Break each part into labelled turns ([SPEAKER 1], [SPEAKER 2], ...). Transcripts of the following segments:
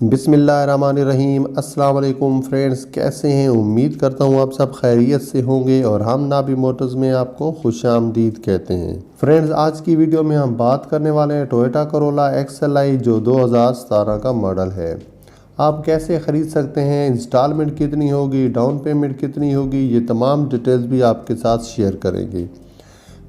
[SPEAKER 1] बिस्मिल्लाहिर्रहमानिर्रहीम। अस्सलाम वालेकुम फ्रेंड्स, कैसे हैं? उम्मीद करता हूँ आप सब खैरियत से होंगे और हम नाबी मोटर्स में आपको खुशामदीद कहते हैं। फ्रेंड्स, आज की वीडियो में हम बात करने वाले हैं टोयोटा करोला XLI जो 2017 का मॉडल है। आप कैसे ख़रीद सकते हैं, इंस्टॉलमेंट कितनी होगी, डाउन पेमेंट कितनी होगी, ये तमाम डिटेल्स भी आपके साथ शेयर करेंगे।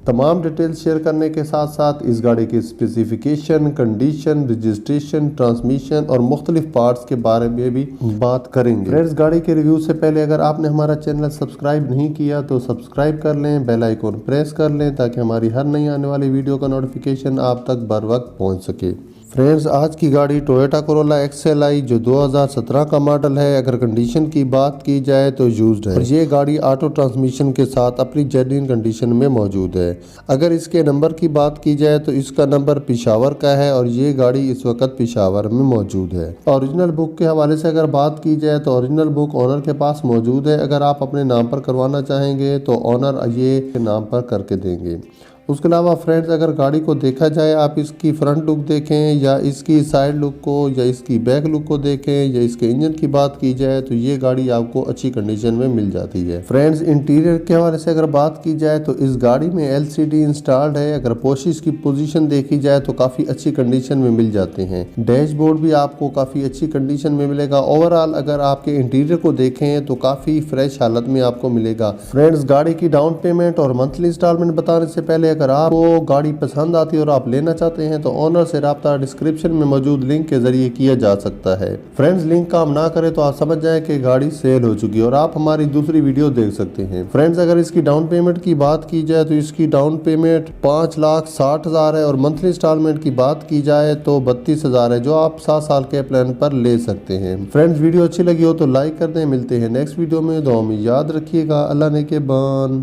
[SPEAKER 1] तमाम डिटेल्स शेयर करने के साथ साथ इस गाड़ी की स्पेसिफिकेशन, कंडीशन, रजिस्ट्रेशन, ट्रांसमिशन और मुख्तलिफ पार्ट्स के बारे में भी बात करेंगे। फ्रेंड्स, गाड़ी के रिव्यू से पहले अगर आपने हमारा चैनल सब्सक्राइब नहीं किया तो सब्सक्राइब कर लें, बेल आइकन प्रेस कर लें ताकि हमारी हर नई आने वाली वीडियो का नोटिफिकेशन आप तक बर वक्त पहुँच सके। फ्रेंड्स, आज की गाड़ी टोयोटा करोला XLI जो 2017 का मॉडल है, अगर कंडीशन की बात की जाए तो यूज्ड है और ये गाड़ी ऑटो ट्रांसमिशन के साथ अपनी जेन्युइन कंडीशन में मौजूद है। अगर इसके नंबर की बात की जाए तो इसका नंबर पिशावर का है और ये गाड़ी इस वक्त पिशावर में मौजूद है। ओरिजिनल बुक के हवाले से अगर बात की जाए तो ओरिजिनल बुक ओनर के पास मौजूद है। अगर आप अपने नाम पर करवाना चाहेंगे तो ओनर ये नाम पर करके देंगे। उसके अलावा फ्रेंड्स, अगर गाड़ी को देखा जाए, आप इसकी फ्रंट लुक देखें या इसकी साइड लुक को या इसकी बैक लुक को देखें या इसके इंजन की बात की जाए तो ये गाड़ी आपको अच्छी कंडीशन में मिल जाती है। फ्रेंड्स, इंटीरियर के हवाले से अगर बात की जाए तो इस गाड़ी में LCD इंस्टॉल्ड है। अगर पोशिश की पोजीशन देखी जाए तो काफ़ी अच्छी कंडीशन में मिल जाते हैं। डैशबोर्ड भी आपको काफ़ी अच्छी कंडीशन में मिलेगा। ओवरऑल अगर आपके इंटीरियर को देखें तो काफ़ी फ्रेश हालत में आपको मिलेगा। फ्रेंड्स, गाड़ी की डाउन पेमेंट और मंथली इंस्टॉलमेंट बताने से पहले अगर आपको गाड़ी पसंद आती है और आप लेना चाहते हैं तो ओनर से राब्ता डिस्क्रिप्शन में मौजूद लिंक के जरिए किया जा सकता है। फ्रेंड्स, लिंक काम ना करे तो आप समझ जाएं कि गाड़ी सेल हो चुकी है और आप हमारी दूसरी वीडियो देख सकते हैं। फ्रेंड्स, अगर इसकी डाउन पेमेंट की बात की जाए तो इसकी डाउन पेमेंट 5,60,000 है और मंथली इंस्टॉलमेंट की बात की जाए तो 32,000 है, जो आप 7 साल के प्लान पर ले सकते हैं। फ्रेंड्स, वीडियो अच्छी लगी हो तो लाइक कर दें। मिलते हैं नेक्स्ट वीडियो में। दुआ में याद रखिएगा। अल्लाह ने के बान।